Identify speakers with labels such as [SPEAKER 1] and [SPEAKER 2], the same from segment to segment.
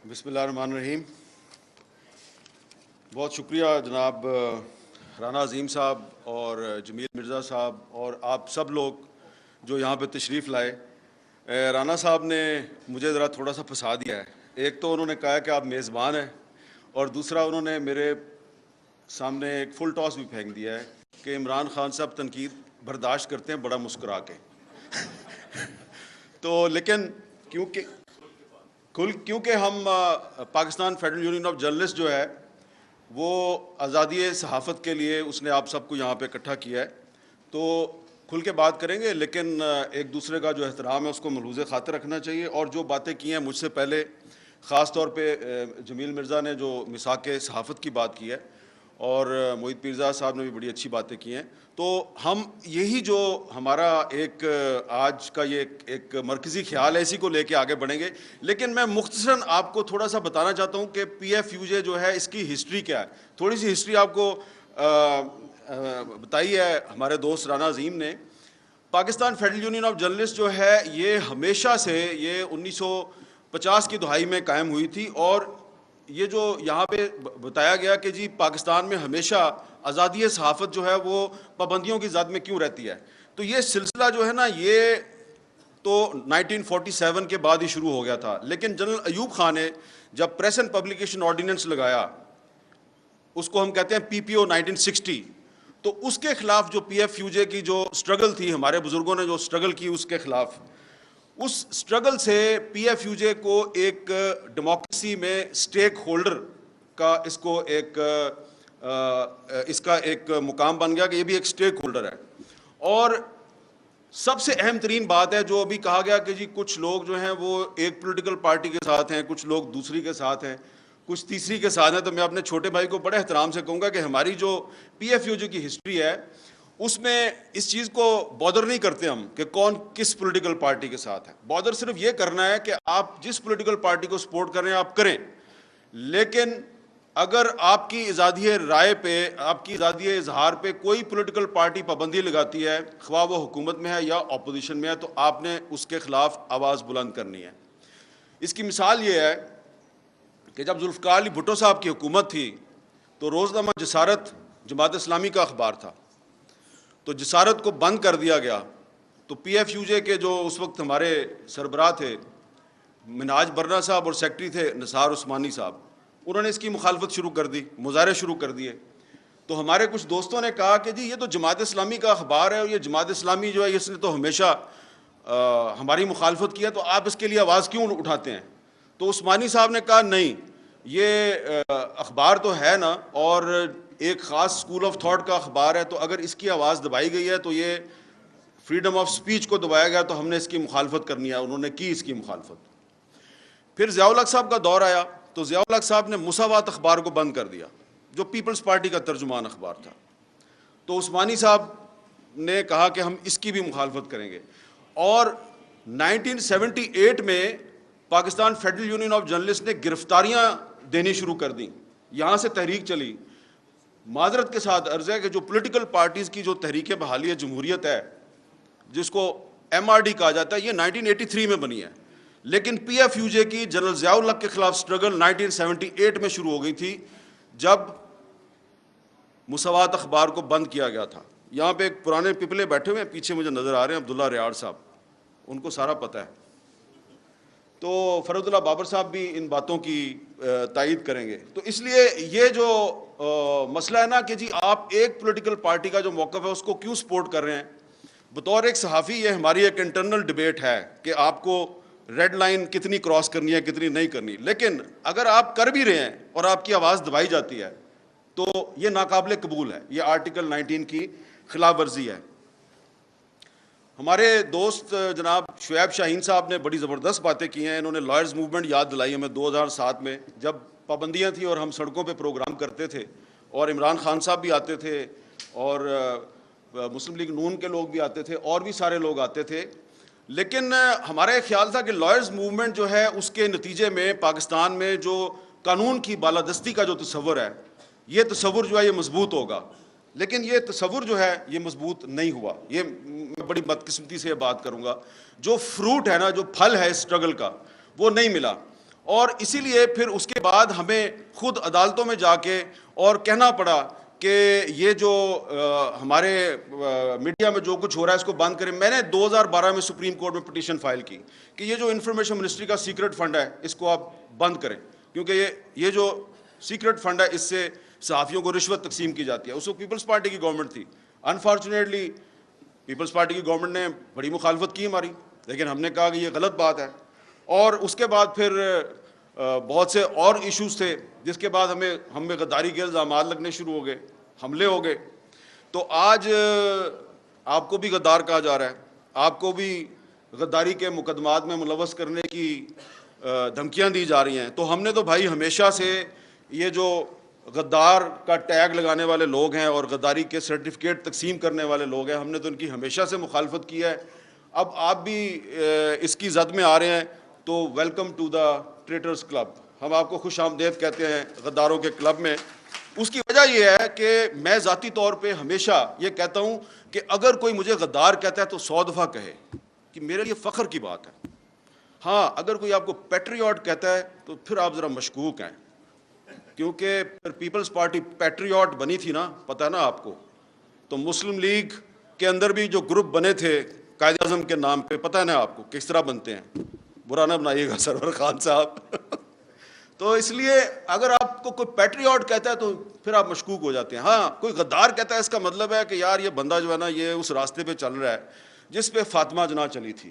[SPEAKER 1] بسم اللہ الرحمن الرحیم. بہت شکریہ جناب رانا عظیم صاحب اور جمیل مرزا صاحب اور آپ سب لوگ جو یہاں پہ تشریف لائے. رانا صاحب نے مجھے ذرا تھوڑا سا پھنسا دیا ہے. ایک تو انہوں نے کہا کہ آپ میزبان ہیں اور دوسرا انہوں نے میرے سامنے ایک فل ٹاس بھی پھینک دیا ہے کہ عمران خان صاحب تنقید برداشت کرتے ہیں بڑا مسکرا کے. تو لیکن کیونکہ ہم Pakistan federal union of journalist جو ہے وہ آزادی صحافت کے لیے اس نے آپ سب کو یہاں پہ اکٹھا کیا ہے, تو کھل کے بات کریں گے, لیکن ایک دوسرے کا جو احترام ہے اس کو ملحوظ خاطر رکھنا چاہیے. اور جو باتیں کی ہیں مجھ سے پہلے خاص طور پہ جمیل مرزا نے جو میثاق صحافت کی بات کی ہے اور محیط پیرزا صاحب نے بھی بڑی اچھی باتیں کی ہیں, تو ہم یہی جو ہمارا ایک آج کا یہ ایک مرکزی خیال ہے اسی کو لے کے آگے بڑھیں گے. لیکن میں مختصراً آپ کو تھوڑا سا بتانا چاہتا ہوں کہ پی ایف یو جے جو ہے اس کی ہسٹری کیا ہے. تھوڑی سی ہسٹری آپ کو بتائی ہے ہمارے دوست رانا عظیم نے. Pakistan federal union of journalist جو ہے یہ ہمیشہ سے یہ 1950 کی دہائی میں قائم ہوئی تھی, اور یہ جو یہاں پہ بتایا گیا کہ جی پاکستان میں ہمیشہ آزادی صحافت جو ہے وہ پابندیوں کی زد میں کیوں رہتی ہے, تو یہ سلسلہ جو ہے نا یہ تو 1947 کے بعد ہی شروع ہو گیا تھا. لیکن جنرل ایوب خان نے جب پریس اینڈ پبلیکیشن آرڈیننس لگایا, اس کو ہم کہتے ہیں پی پی او 1960, تو اس کے خلاف جو پی ایف یو جے کی جو سٹرگل تھی, ہمارے بزرگوں نے جو سٹرگل کی اس کے خلاف, اس سٹرگل سے پی ایف یو جے کو ایک ڈیموکریسی میں سٹیک ہولڈر کا اس کا ایک مقام بن گیا کہ یہ بھی ایک سٹیک ہولڈر ہے. اور سب سے اہم ترین بات ہے جو ابھی کہا گیا کہ جی کچھ لوگ جو ہیں وہ ایک پولیٹیکل پارٹی کے ساتھ ہیں, کچھ لوگ دوسری کے ساتھ ہیں, کچھ تیسری کے ساتھ ہیں. تو میں اپنے چھوٹے بھائی کو بڑے احترام سے کہوں گا کہ ہماری جو پی ایف یو جے کی ہسٹری ہے اس میں اس چیز کو بادر نہیں کرتے ہم کہ کون کس پولیٹیکل پارٹی کے ساتھ ہے. بادر صرف یہ کرنا ہے کہ آپ جس پولیٹیکل پارٹی کو سپورٹ کر رہے ہیں آپ کریں, لیکن اگر آپ کی آزادی رائے پہ, آپ کی آزادی اظہار پہ کوئی پولیٹیکل پارٹی پابندی لگاتی ہے, خواہ وہ حکومت میں ہے یا اپوزیشن میں ہے, تو آپ نے اس کے خلاف آواز بلند کرنی ہے. اس کی مثال یہ ہے کہ جب ذوالفقار علی بھٹو صاحب کی حکومت تھی تو روزنامہ جسارت جماعت اسلامی کا اخبار تھا, تو جسارت کو بند کر دیا گیا. تو پی ایف یو جے کے جو اس وقت ہمارے سربراہ تھے منہاج برنا صاحب اور سیکٹری تھے نثار عثمانی صاحب, انہوں نے اس کی مخالفت شروع کر دی, مظاہرے شروع کر دیے. تو ہمارے کچھ دوستوں نے کہا کہ جی یہ تو جماعت اسلامی کا اخبار ہے اور یہ جماعت اسلامی جو ہے اس نے تو ہمیشہ ہماری مخالفت کی ہے, تو آپ اس کے لیے آواز کیوں اٹھاتے ہیں. تو عثمانی صاحب نے کہا نہیں, یہ اخبار تو ہے نا اور ایک خاص اسکول آف تھاٹ کا اخبار ہے, تو اگر اس کی آواز دبائی گئی ہے تو یہ فریڈم آف سپیچ کو دبایا گیا, تو ہم نے اس کی مخالفت کرنی ہے. انہوں نے کی اس کی مخالفت. پھر ضیاء الحق صاحب کا دور آیا تو ضیاء الحق صاحب نے مساوات اخبار کو بند کر دیا جو پیپلز پارٹی کا ترجمان اخبار تھا. تو عثمانی صاحب نے کہا کہ ہم اس کی بھی مخالفت کریں گے. اور 1978 میں Pakistan federal union of journalist نے گرفتاریاں دینی شروع کر دیں. یہاں سے تحریک چلی. معذرت کے ساتھ عرض ہے کہ جو پولیٹیکل پارٹیز کی جو تحریک بحالی جمہوریت ہے جس کو ایم آر ڈی کہا جاتا ہے, یہ 1983 میں بنی ہے, لیکن پی ایف یو جے کی جنرل ضیاء الحق کے خلاف سٹرگل 1978 میں شروع ہو گئی تھی جب مساوات اخبار کو بند کیا گیا تھا. یہاں پہ ایک پرانے پپلے بیٹھے ہوئے ہیں پیچھے مجھے نظر آ رہے ہیں, عبداللہ ریاڑ صاحب, ان کو سارا پتہ ہے. تو فرد اللہ بابر صاحب بھی ان باتوں کی تائید کریں گے. تو اس لیے یہ جو مسئلہ ہے نا کہ جی آپ ایک پولیٹیکل پارٹی کا جو موقف ہے اس کو کیوں سپورٹ کر رہے ہیں, بطور ایک صحافی یہ ہماری ایک انٹرنل ڈیبیٹ ہے کہ آپ کو ریڈ لائن کتنی کراس کرنی ہے کتنی نہیں کرنی. لیکن اگر آپ کر بھی رہے ہیں اور آپ کی آواز دبائی جاتی ہے تو یہ ناقابل قبول ہے, یہ آرٹیکل 19 کی خلاف ورزی ہے. ہمارے دوست جناب شعیب شاہین صاحب نے بڑی زبردست باتیں کی ہیں. انہوں نے لائرز موومنٹ یاد دلائی ہمیں 2007 میں جب پابندیاں تھیں اور ہم سڑکوں پہ پروگرام کرتے تھے اور عمران خان صاحب بھی آتے تھے اور مسلم لیگ نون کے لوگ بھی آتے تھے اور بھی سارے لوگ آتے تھے. لیکن ہمارا یہ خیال تھا کہ لائرز موومنٹ جو ہے اس کے نتیجے میں پاکستان میں جو قانون کی بالادستی کا جو تصور ہے یہ تصور جو ہے یہ مضبوط ہوگا, لیکن یہ تصور جو ہے یہ مضبوط نہیں ہوا. یہ میں بڑی بدقسمتی سے یہ بات کروں گا, جو فروٹ ہے نا, جو پھل ہے اس اسٹرگل کا وہ نہیں ملا. اور اسی لیے پھر اس کے بعد ہمیں خود عدالتوں میں جا کے اور کہنا پڑا کہ یہ جو ہمارے میڈیا میں جو کچھ ہو رہا ہے اس کو بند کریں. میں نے 2012 میں سپریم کورٹ میں پٹیشن فائل کی کہ یہ جو انفارمیشن منسٹری کا سیکرٹ فنڈ ہے اس کو آپ بند کریں, کیونکہ یہ جو سیکرٹ فنڈ ہے اس سے صحافیوں کو رشوت تقسیم کی جاتی ہے. اس وقت پیپلز پارٹی کی گورنمنٹ تھی. انفارچونیٹلی پیپلز پارٹی کی گورنمنٹ نے بڑی مخالفت کی ہماری, لیکن ہم نے کہا کہ یہ غلط بات ہے. اور اس کے بعد پھر بہت سے اور ایشوز تھے جس کے بعد ہم میں غداری کے الزامات لگنے شروع ہو گئے, حملے ہو گئے. تو آج آپ کو بھی غدار کہا جا رہا ہے, آپ کو بھی غداری کے مقدمات میں ملوث کرنے کی دھمکیاں دی جا رہی ہیں. تو ہم نے تو بھائی ہمیشہ سے یہ جو غدار کا ٹیگ لگانے والے لوگ ہیں اور غداری کے سرٹیفکیٹ تقسیم کرنے والے لوگ ہیں, ہم نے تو ان کی ہمیشہ سے مخالفت کی ہے. اب آپ بھی اس کی زد میں آ رہے ہیں تو ویلکم ٹو دا ٹریٹرز کلب, ہم آپ کو خوش آمدید کہتے ہیں غداروں کے کلب میں. اس کی وجہ یہ ہے کہ میں ذاتی طور پہ ہمیشہ یہ کہتا ہوں کہ اگر کوئی مجھے غدار کہتا ہے تو 100 دفعہ کہے کہ میرے لیے فخر کی بات ہے. ہاں, اگر کوئی آپ کو پیٹریوٹ کہتا ہے تو پھر آپ ذرا مشکوک ہیں, کیونکہ پیپلز پارٹی پیٹریوٹ بنی تھی نا, پتہ ہے نا آپ کو. تو مسلم لیگ کے اندر بھی جو گروپ بنے تھے قائد اعظم کے نام پہ, پتہ ہے نا آپ کو کس طرح بنتے ہیں, برا نہ بنائیے گا سرور خان صاحب. تو اس لیے اگر آپ کو کوئی پیٹریوٹ کہتا ہے تو پھر آپ مشکوک ہو جاتے ہیں. ہاں, کوئی غدار کہتا ہے اس کا مطلب ہے کہ یار یہ بندہ جو ہے نا یہ اس راستے پہ چل رہا ہے جس پہ فاطمہ جناح چلی تھی.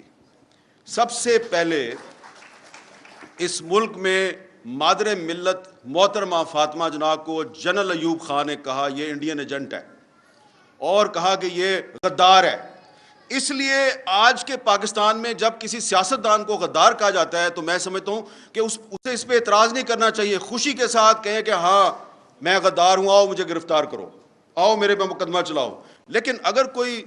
[SPEAKER 1] سب سے پہلے اس ملک میں مادر ملت محترمہ فاطمہ جناح کو جنرل ایوب خان نے کہا یہ انڈین ایجنٹ ہے, اور کہا کہ یہ غدار ہے. اس لیے آج کے پاکستان میں جب کسی سیاستدان کو غدار کہا جاتا ہے تو میں سمجھتا ہوں کہ اسے اس پہ اعتراض نہیں کرنا چاہیے, خوشی کے ساتھ کہیں کہ ہاں میں غدار ہوں, آؤ مجھے گرفتار کرو, آؤ میرے پہ مقدمہ چلاؤ. لیکن اگر کوئی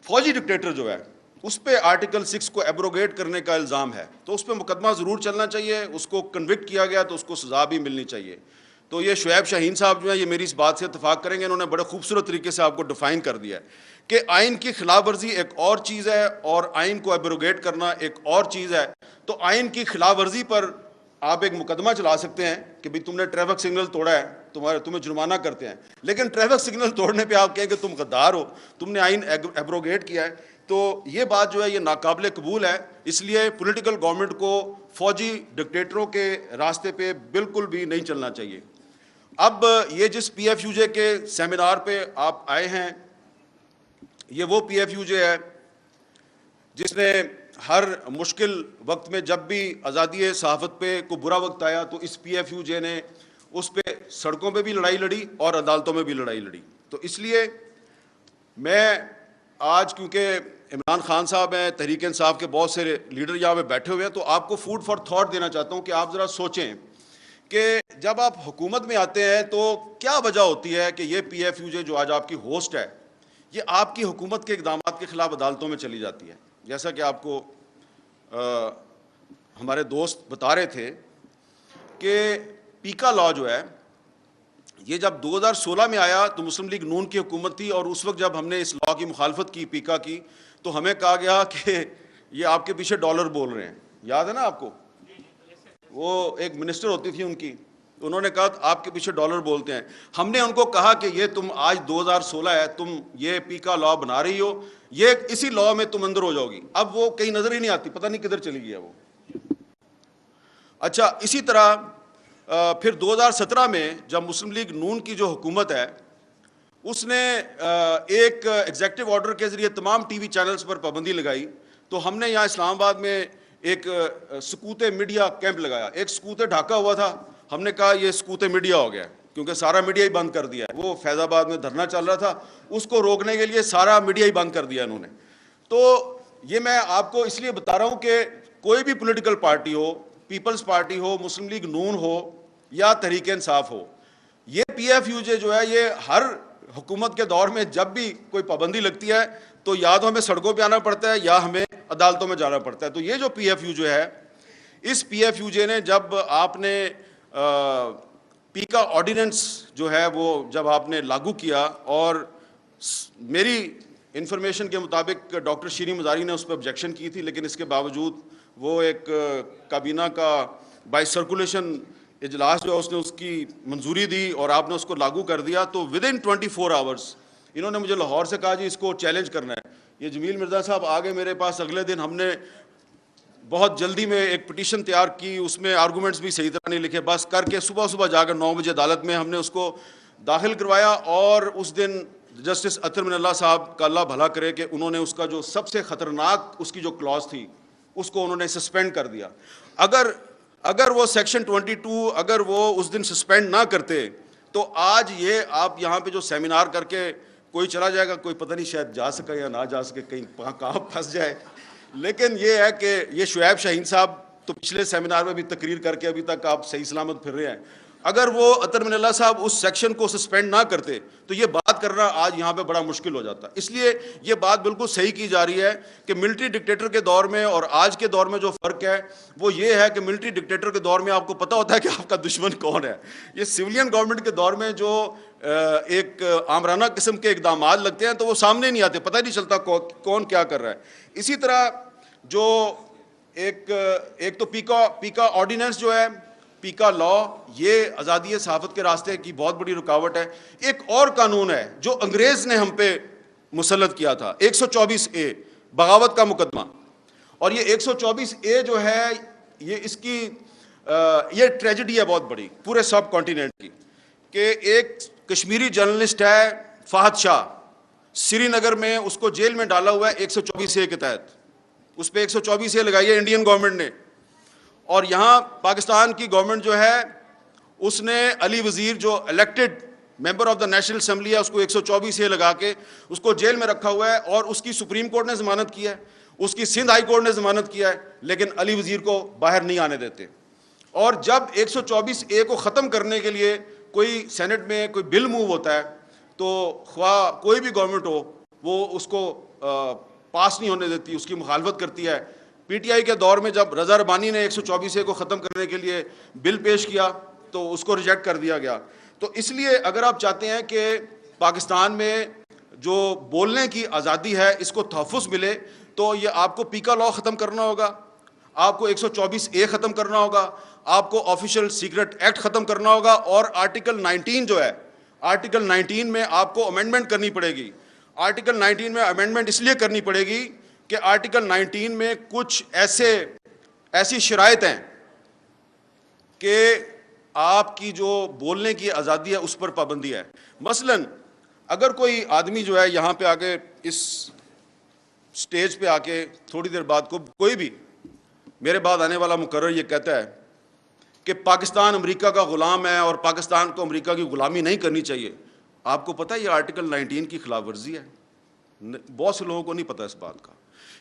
[SPEAKER 1] فوجی ڈکٹیٹر جو ہے اس پہ آرٹیکل 6 کو ایبروگیٹ کرنے کا الزام ہے تو اس پہ مقدمہ ضرور چلنا چاہیے, اس کو کنوکٹ کیا گیا تو اس کو سزا بھی ملنی چاہیے. تو یہ شعیب شاہین صاحب جو ہیں یہ میری اس بات سے اتفاق کریں گے, انہوں نے بڑے خوبصورت طریقے سے آپ کو ڈیفائن کر دیا ہے کہ آئین کی خلاف ورزی ایک اور چیز ہے اور آئین کو ایبروگیٹ کرنا ایک اور چیز ہے. تو آئین کی خلاف ورزی پر آپ ایک مقدمہ چلا سکتے ہیں کہ بھئی تم نے ٹریفک سگنل توڑا ہے, تمہیں جرمانہ کرتے ہیں, لیکن ٹریفک سگنل توڑنے پہ آپ کہیں کہ تم غدار ہو, تم نے آئین ایبروگیٹ کیا ہے. تو یہ بات جو ہے یہ ناقابل قبول ہے. اس لیے پولیٹیکل گورنمنٹ کو فوجی ڈکٹیٹروں کے راستے پہ بالکل بھی نہیں چلنا چاہیے. اب یہ جس پی ایف یو جے کے سیمینار پہ آپ آئے ہیں, یہ وہ پی ایف یو جے ہے جس نے ہر مشکل وقت میں جب بھی آزادی صحافت پہ کوئی برا وقت آیا تو اس پی ایف یو جے نے اس پہ سڑکوں پہ بھی لڑائی لڑی اور عدالتوں میں بھی لڑائی لڑی. تو اس لیے میں آج کیونکہ عمران خان صاحب ہیں, تحریک انصاف کے بہت سے لیڈر یہاں پہ بیٹھے ہوئے ہیں, تو آپ کو فوڈ فار تھاٹ دینا چاہتا ہوں کہ آپ ذرا سوچیں کہ جب آپ حکومت میں آتے ہیں تو کیا وجہ ہوتی ہے کہ یہ پی ایف یو جے جو آج آپ کی ہوسٹ ہے یہ آپ کی حکومت کے اقدامات کے خلاف عدالتوں میں چلی جاتی ہے. جیسا کہ آپ کو ہمارے دوست بتا رہے تھے کہ پیکا لا جو ہے یہ جب 2016 میں آیا تو مسلم لیگ نون کی حکومت تھی, اور اس وقت جب ہم نے اس لا کی مخالفت کی پیکا کی تو ہمیں کہا گیا کہ یہ آپ کے پیچھے ڈالر بول رہے ہیں. یاد ہے نا آپ کو, وہ ایک منسٹر ہوتی تھی ان کی, انہوں نے کہا آپ کے پیچھے ڈالر بولتے ہیں. ہم نے ان کو کہا کہ یہ تم آج 2016 ہے, تم یہ پیکا لا بنا رہی ہو, یہ اسی لا میں تم اندر ہو جاؤ گی. اب وہ کہیں نظر ہی نہیں آتی, پتہ نہیں کدھر چلی گیا وہ. اچھا, اسی طرح پھر 2017 میں جب مسلم لیگ نون کی جو حکومت ہے اس نے ایک ایگزیکٹو آرڈر کے ذریعے تمام ٹی وی چینلز پر پابندی لگائی, تو ہم نے یہاں اسلام آباد میں ایک سکوت میڈیا کیمپ لگایا. ایک سکوت ڈھاکہ ہوا تھا, ہم نے کہا یہ سکوت میڈیا ہو گیا کیونکہ سارا میڈیا ہی بند کر دیا ہے. وہ فیض آباد میں دھرنا چل رہا تھا, اس کو روکنے کے لیے سارا میڈیا ہی بند کر دیا انہوں نے. تو یہ میں آپ کو اس لیے بتا رہا ہوں کہ کوئی بھی پولیٹیکل پارٹی ہو, پیپلز پارٹی ہو, مسلم لیگ نون ہو یا تحریک انصاف ہو, یہ پی ایف یو جے جو ہے یہ ہر حکومت کے دور میں جب بھی کوئی پابندی لگتی ہے تو یا تو ہمیں سڑکوں پہ آنا پڑتا ہے یا ہمیں عدالتوں میں جانا پڑتا ہے. تو یہ جو پی ایف یو جو ہے, اس پی ایف یو جے نے جب آپ نے پیکا آرڈیننس جو ہے وہ جب آپ نے لاگو کیا, اور میری انفارمیشن کے مطابق ڈاکٹر شیریں مزاری نے اس پہ آبجیکشن کی تھی, لیکن اس کے باوجود وہ ایک کابینہ کا بائی سرکولیشن اجلاس جو ہے اس نے اس کی منظوری دی اور آپ نے اس کو لاگو کر دیا, تو ود ان 24 آورس انہوں نے مجھے لاہور سے کہا جی اس کو چیلنج کرنا ہے. یہ جمیل مرزا صاحب آگے میرے پاس اگلے دن, ہم نے بہت جلدی میں ایک پٹیشن تیار کی, اس میں آرگومنٹس بھی صحیح طرح نہیں لکھے, بس کر کے صبح جا کر 9 بجے عدالت میں ہم نے اس کو داخل کروایا. اور اس دن جسٹس اطہر من اللہ صاحب کا اللہ بھلا کرے کہ انہوں نے اس کا جو سب سے خطرناک اس کی جو کلاس تھی اس کو انہوں نے سسپینڈ کر دیا. اگر وہ سیکشن 22 اگر وہ اس دن سسپینڈ نہ کرتے تو آج یہ آپ یہاں پہ جو سیمینار کر کے کوئی چلا جائے گا, کوئی پتہ نہیں شاید جا سکے یا نہ جا سکے, کہیں کہاں پھنس جائے. لیکن یہ ہے کہ یہ شعیب شاہین صاحب تو پچھلے سیمینار میں بھی تقریر کر کے ابھی تک آپ صحیح سلامت پھر رہے ہیں. اگر وہ اطہر من اللہ صاحب اس سیکشن کو سسپینڈ نہ کرتے تو یہ بات کرنا آج یہاں پہ بڑا مشکل ہو جاتا. اس لیے یہ بات بالکل صحیح کی جا رہی ہے کہ ملٹری ڈکٹیٹر کے دور میں اور آج کے دور میں جو فرق ہے وہ یہ ہے کہ ملٹری ڈکٹیٹر کے دور میں آپ کو پتہ ہوتا ہے کہ آپ کا دشمن کون ہے. یہ سویلین گورنمنٹ کے دور میں جو ایک آمرانہ قسم کے اقدامات لگتے ہیں تو وہ سامنے نہیں آتے, پتہ نہیں چلتا کون کیا کر رہا ہے. اسی طرح جو ایک تو پیکا آرڈیننس جو ہے, پیکا لا, یہ آزادی صحافت کے راستے کی بہت بڑی رکاوٹ ہے. ایک اور قانون ہے جو انگریز نے ہم پہ مسلط کیا تھا, 124A بغاوت کا مقدمہ. اور یہ 124A جو ہے یہ اس کی یہ ٹریجڈی ہے بہت بڑی پورے سب کانٹیننٹ کی, کہ ایک کشمیری جرنلسٹ ہے فہد شاہ, سری نگر میں اس کو جیل میں ڈالا ہوا ہے 124A کے تحت. اس پہ 124A لگائی ہے انڈین گورنمنٹ نے, اور یہاں پاکستان کی گورنمنٹ جو ہے اس نے علی وزیر جو elected member of the national assembly ہے اس کو 124A لگا کے اس کو جیل میں رکھا ہوا ہے, اور اس کی سپریم کورٹ نے ضمانت کی ہے, اس کی سندھ ہائی کورٹ نے ضمانت کیا ہے, لیکن علی وزیر کو باہر نہیں آنے دیتے. اور جب 124A کو ختم کرنے کے لیے کوئی سینٹ میں کوئی بل موو ہوتا ہے تو خواہ کوئی بھی گورنمنٹ ہو وہ اس کو پاس نہیں ہونے دیتی, اس کی مخالفت کرتی ہے. پی ٹی آئی کے دور میں جب رضا ربانی نے 124A کو ختم کرنے کے لیے بل پیش کیا تو اس کو ریجیکٹ کر دیا گیا. تو اس لیے اگر آپ چاہتے ہیں کہ پاکستان میں جو بولنے کی آزادی ہے اس کو تحفظ ملے تو یہ آپ کو پیکا لا ختم کرنا ہوگا, آپ کو 124A ختم کرنا ہوگا, آپ کو آفیشیل سیکرٹ ایکٹ ختم کرنا ہوگا, اور آرٹیکل 19 جو ہے آرٹیکل 19 میں آپ کو امینڈمنٹ کرنی پڑے گی. آرٹیکل 19 میں امینڈمنٹ اس لیے کرنی پڑے گی کہ آرٹیکل 19 میں کچھ ایسی شرائط ہیں کہ آپ کی جو بولنے کی آزادی ہے اس پر پابندی ہے. مثلا اگر کوئی آدمی جو ہے یہاں پہ آ کے اس سٹیج پہ آ کے تھوڑی دیر بعد کوئی بھی میرے بعد آنے والا مقرر یہ کہتا ہے کہ پاکستان امریکہ کا غلام ہے اور پاکستان کو امریکہ کی غلامی نہیں کرنی چاہیے, آپ کو پتہ ہے یہ آرٹیکل 19 کی خلاف ورزی ہے. بہت سے لوگوں کو نہیں پتہ اس بات کا.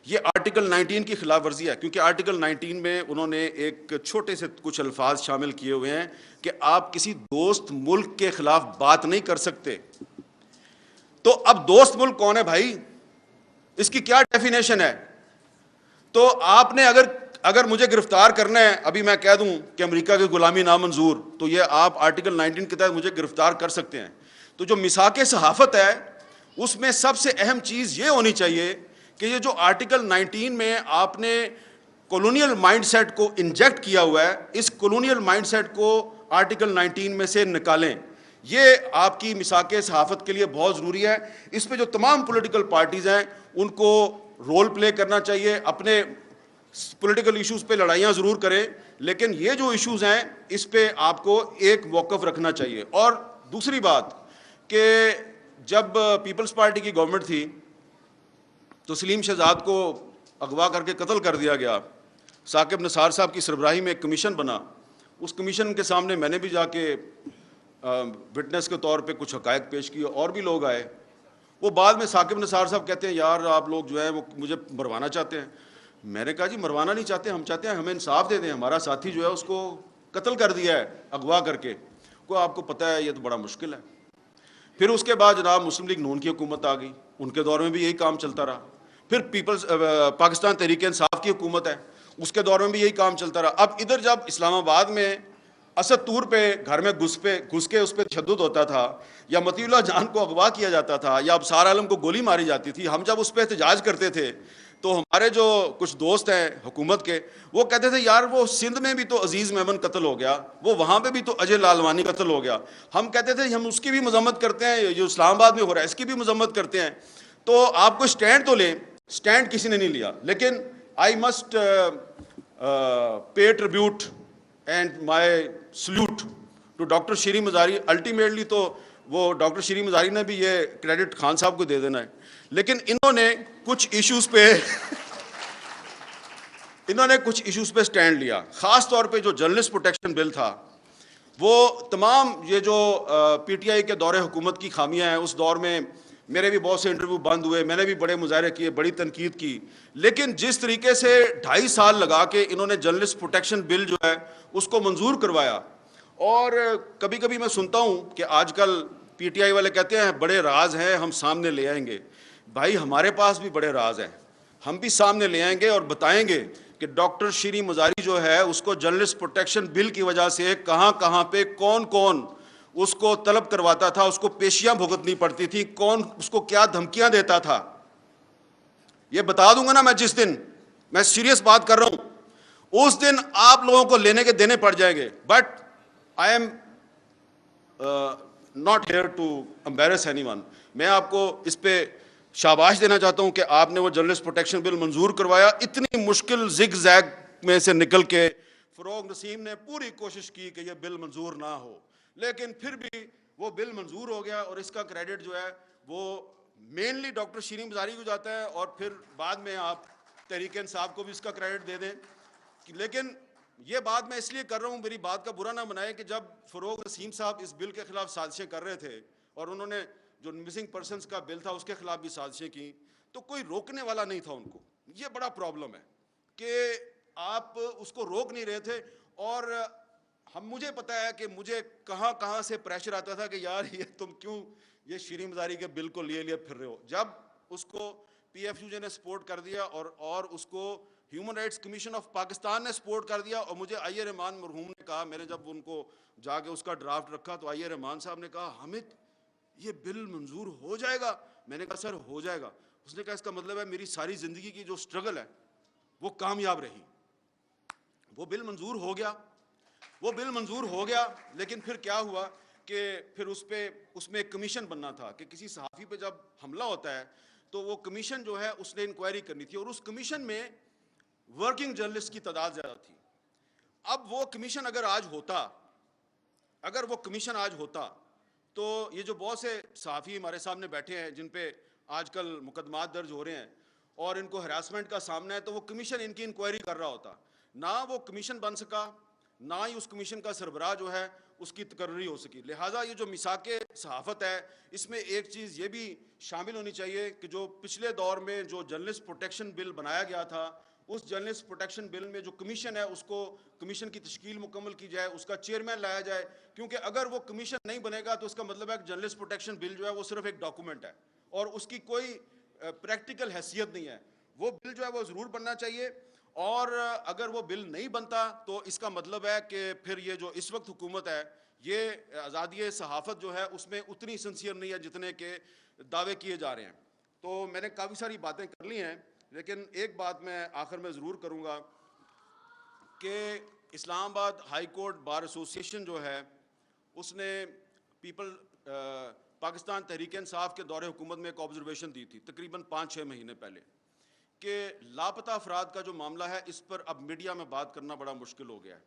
[SPEAKER 1] یہ آرٹیکل 19 کی خلاف ورزی ہے کیونکہ آرٹیکل 19 میں انہوں نے ایک چھوٹے سے کچھ الفاظ شامل کیے ہوئے ہیں کہ آپ کسی دوست ملک کے خلاف بات نہیں کر سکتے. تو اب دوست ملک کون ہے بھائی, اس کی کیا ڈیفینیشن ہے؟ تو آپ نے اگر مجھے گرفتار کرنا ہے, ابھی میں کہہ دوں کہ امریکہ کی غلامی نامنظور, تو یہ آپ آرٹیکل 19 کے تحت مجھے گرفتار کر سکتے ہیں. تو جو میثاق صحافت ہے اس میں سب سے اہم چیز یہ ہونی چاہیے کہ یہ جو آرٹیکل 19 میں آپ نے کولونیل مائنڈ سیٹ کو انجیکٹ کیا ہوا ہے, اس کولونیل مائنڈ سیٹ کو آرٹیکل 19 میں سے نکالیں. یہ آپ کی میثاق صحافت کے لیے بہت ضروری ہے. اس پہ جو تمام پولیٹیکل پارٹیز ہیں ان کو رول پلے کرنا چاہیے. اپنے پولیٹیکل ایشوز پہ لڑائیاں ضرور کریں, لیکن یہ جو ایشوز ہیں اس پہ آپ کو ایک موقف رکھنا چاہیے. اور دوسری بات کہ جب پیپلز پارٹی کی گورنمنٹ تھی تو سلیم شہزاد کو اغوا کر کے قتل کر دیا گیا. ثاقب نثار صاحب کی سربراہی میں ایک کمیشن بنا. اس کمیشن کے سامنے میں نے بھی جا کے وٹنس کے طور پہ کچھ حقائق پیش کیے, اور بھی لوگ آئے. وہ بعد میں ثاقب نثار صاحب کہتے ہیں یار آپ لوگ جو ہے وہ مجھے مروانا چاہتے ہیں. میں نے کہا جی مروانا نہیں چاہتے, ہم چاہتے ہیں ہمیں انصاف دے دیں. ہمارا ساتھی جو ہے اس کو قتل کر دیا ہے اغوا کر کے. کو آپ کو پتہ ہے یہ تو بڑا مشکل ہے. پھر اس کے بعد جناب مسلم لیگ نون کی حکومت آ گئی, ان کے دور میں بھی یہی کام چلتا رہا. پھر پاکستان تحریک انصاف کی حکومت ہے, اس کے دور میں بھی یہی کام چلتا رہا. اب ادھر جب اسلام آباد میں اسد طور پہ گھر میں گھس کے اس پہ تشدد ہوتا تھا, یا مطیع اللہ جان کو اغوا کیا جاتا تھا, یا ابصار عالم کو گولی ماری جاتی تھی, ہم جب اس پہ احتجاج کرتے تھے تو ہمارے جو کچھ دوست ہیں حکومت کے وہ کہتے تھے یار وہ سندھ میں بھی تو عزیز میمن قتل ہو گیا, وہ وہاں پہ بھی تو اجے لالوانی قتل ہو گیا. ہم کہتے تھے ہم اس کی بھی مذمت کرتے ہیں, جو اسلام آباد میں ہو رہا ہے اس کی بھی مذمت کرتے ہیں. تو آپ کو سٹینڈ تو لیں, سٹینڈ کسی نے نہیں لیا. لیکن I must pay tribute and my salute to doctor Shireen Mazari. Ultimately تو وہ ڈاکٹر شیریں مزاری نے بھی یہ کریڈٹ خان صاحب کو دے دینا ہے, لیکن انہوں نے کچھ ایشوز پہ سٹینڈ لیا. خاص طور پہ جو جرنلسٹ پروٹیکشن بل تھا, وہ تمام یہ جو پی ٹی آئی کے دور حکومت کی خامیاں ہیں, اس دور میں میرے بھی بہت سے انٹرویو بند ہوئے, میں نے بھی بڑے مظاہرے کیے, بڑی تنقید کی. لیکن جس طریقے سے 2.5 سال لگا کے انہوں نے جرنلسٹ پروٹیکشن بل جو ہے اس کو منظور کروایا, اور کبھی کبھی میں سنتا ہوں کہ آج کل پی ٹی آئی والے کہتے ہیں بڑے راز ہیں ہم سامنے لے آئیں گے. بھائی ہمارے پاس بھی بڑے راز ہیں, ہم بھی سامنے لے آئیں گے اور بتائیں گے کہ ڈاکٹر شیریں مزاری جو ہے اس کو جرنلسٹ پروٹیکشن بل کی وجہ سے کہاں کہاں پہ کون کون اس کو طلب کرواتا تھا, اس کو پیشیاں بھگتنی پڑتی تھی, کون اس کو کیا دھمکیاں دیتا تھا. یہ بتا دوں گا نا میں, جس دن میں سیریس بات کر رہا ہوں اس دن آپ لوگوں کو لینے کے دینے پڑ جائیں گے. But I am not here to embarrass any one. میں آپ کو اس پہ شاباش دینا چاہتا ہوں کہ آپ نے وہ جرنلسٹ پروٹیکشن بل منظور کروایا. اتنی مشکل زگ زیگ میں سے نکل کے فروغ نسیم نے پوری کوشش کی کہ یہ بل منظور نہ ہو, لیکن پھر بھی وہ بل منظور ہو گیا, اور اس کا کریڈٹ جو ہے وہ مینلی ڈاکٹر شیریں مزاری کو جاتا ہے, اور پھر بعد میں آپ تحریک انصاف کو بھی اس کا کریڈٹ دے دیں. لیکن یہ بات میں اس لیے کر رہا ہوں, میری بات کا برا نہ بنائے, کہ جب فروغ نسیم صاحب اس بل کے خلاف سازشیں کر رہے تھے, اور انہوں نے جو مسنگ پرسنز کا بل تھا اس کے خلاف بھی سازشیں کی, تو کوئی روکنے والا نہیں تھا ان کو. یہ بڑا پرابلم ہے کہ آپ اس کو روک نہیں رہے تھے. اور مجھے پتا ہے کہ مجھے کہاں کہاں سے پریشر آتا تھا کہ یار یہ تم کیوں یہ شیریں مزاری کے بل کو لیے پھر رہے ہو. جب اس کو پی ایف یو جے نے سپورٹ کر دیا, اور اس کو human rights commission of Pakistan نے سپورٹ کر دیا, اور مجھے آئی اے رحمان مرحوم نے کہا, میں نے جب ان کو جا کے اس کا ڈرافٹ رکھا تو آئی اے رحمان صاحب نے کہا حامد یہ بل منظور ہو جائے گا. میں نے کہا سر ہو جائے گا. اس نے کہا اس کا مطلب ہے میری ساری زندگی کی جو سٹرگل ہے وہ کامیاب رہی. وہ بل منظور ہو گیا, لیکن پھر کیا ہوا کہ پھر اس میں ایک کمیشن بننا تھا کہ کسی صحافی پہ جب حملہ ہوتا ہے تو وہ کمیشن جو ہے اس نے انکوائری کرنی تھی, اور اس کمیشن میں ورکنگ جرنلسٹ کی تعداد زیادہ تھی. اب وہ کمیشن اگر وہ کمیشن آج ہوتا تو یہ جو بہت سے صحافی ہمارے سامنے بیٹھے ہیں جن پہ آج کل مقدمات درج ہو رہے ہیں اور ان کو ہراسمنٹ کا سامنا ہے, تو وہ کمیشن ان کی انکوائری کر رہا ہوتا. نہ وہ کمیشن بن سکا, نہ ہی اس کمیشن کا سربراہ جو ہے اس کی تقرری ہو سکی. لہٰذا یہ جو میثاق صحافت ہے اس میں ایک چیز یہ بھی شامل ہونی چاہیے کہ جو پچھلے دور میں جو جرنلسٹ پروٹیکشن بل بنایا گیا تھا, اس جرنلسٹ پروٹیکشن بل میں جو کمیشن ہے اس کو کمیشن کی تشکیل مکمل کی جائے, اس کا چیئرمین لایا جائے. کیونکہ اگر وہ کمیشن نہیں بنے گا تو اس کا مطلب ہے کہ جرنلسٹ پروٹیکشن بل جو ہے وہ صرف ایک ڈاکومنٹ ہے اور اس کی کوئی پریکٹیکل حیثیت نہیں ہے. وہ بل جو ہے وہ ضرور بننا چاہیے, اور اگر وہ بل نہیں بنتا تو اس کا مطلب ہے کہ پھر یہ جو اس وقت حکومت ہے یہ آزادی صحافت جو ہے اس میں اتنی سنسیئر نہیں ہے جتنے کے دعوے کیے جا رہے ہیں. تو میں نے کافی ساری باتیں کر لی ہیں, لیکن ایک بات میں آخر میں ضرور کروں گا کہ اسلام آباد ہائی کورٹ بار ایسوسی ایشن جو ہے اس نے پاکستان تحریک انصاف کے دور حکومت میں ایک آبزرویشن دی تھی تقریباً 5-6 مہینے پہلے کہ لاپتہ افراد کا جو معاملہ ہے اس پر اب میڈیا میں بات کرنا بڑا مشکل ہو گیا ہے.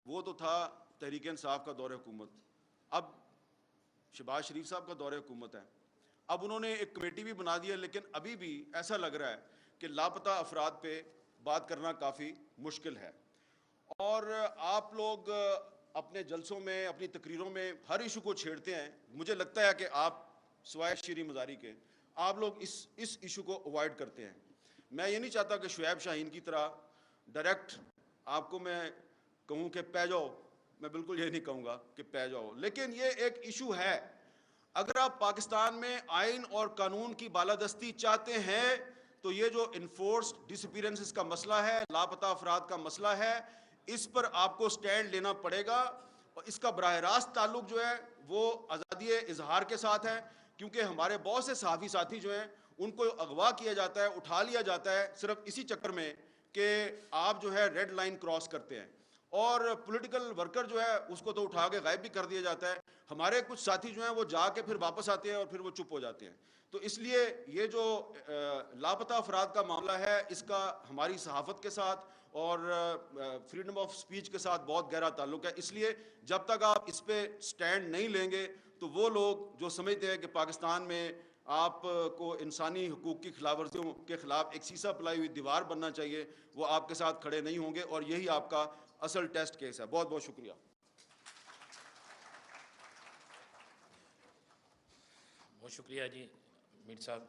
[SPEAKER 1] وہ تو تھا تحریک انصاف کا دور حکومت, اب شہباز شریف صاحب کا دور حکومت ہے. اب انہوں نے ایک کمیٹی بھی بنا دی ہے, لیکن ابھی بھی ایسا لگ رہا ہے کہ لاپتہ افراد پہ بات کرنا کافی مشکل ہے. اور آپ لوگ اپنے جلسوں میں اپنی تقریروں میں ہر ایشو کو چھیڑتے ہیں. مجھے لگتا ہے کہ آپ سوائے شیریں مزاری کے آپ لوگ اس ایشو کو اوائڈ کرتے ہیں. میں یہ نہیں چاہتا کہ شعیب شاہین کی طرح ڈائریکٹ آپ کو میں کہوں کہ پہ جاؤ, میں بالکل یہ نہیں کہوں گا کہ پہ جاؤ, لیکن یہ ایک ایشو ہے. اگر آپ پاکستان میں آئین اور قانون کی بالادستی چاہتے ہیں تو یہ جو انفورسڈ ڈس اپیرنسز کا مسئلہ ہے, لاپتہ افراد کا مسئلہ ہے, اس پر آپ کو سٹینڈ لینا پڑے گا. اور اس کا براہ راست تعلق جو ہے وہ آزادی اظہار کے ساتھ ہے, کیونکہ ہمارے بہت سے صحافی ساتھی جو ہیں ان کو اغوا کیا جاتا ہے, اٹھا لیا جاتا ہے صرف اسی چکر میں کہ آپ جو ہے ریڈ لائن کراس کرتے ہیں, اور پولیٹیکل ورکر جو ہے اس کو تو اٹھا کے غائب بھی کر دیا جاتا ہے. ہمارے کچھ ساتھی جو ہیں وہ جا کے پھر واپس آتے ہیں اور پھر وہ چپ ہو جاتے ہیں. تو اس لیے یہ جو لاپتہ افراد کا معاملہ ہے, اس کا ہماری صحافت کے ساتھ اور فریڈم آف سپیچ کے ساتھ بہت گہرا تعلق ہے. اس لیے جب تک آپ اس پہ سٹینڈ نہیں لیں گے تو وہ لوگ جو سمجھتے ہیں کہ پاکستان میں آپ کو انسانی حقوق کی خلاف ورزیوں کے خلاف ایک سیسا پلائی ہوئی دیوار بننا چاہیے, وہ آپ کے ساتھ کھڑے نہیں ہوں گے, اور یہی آپ کا اصل ٹیسٹ کیس ہے. بہت بہت شکریہ.
[SPEAKER 2] بہت شکریہ جی میر صاحب.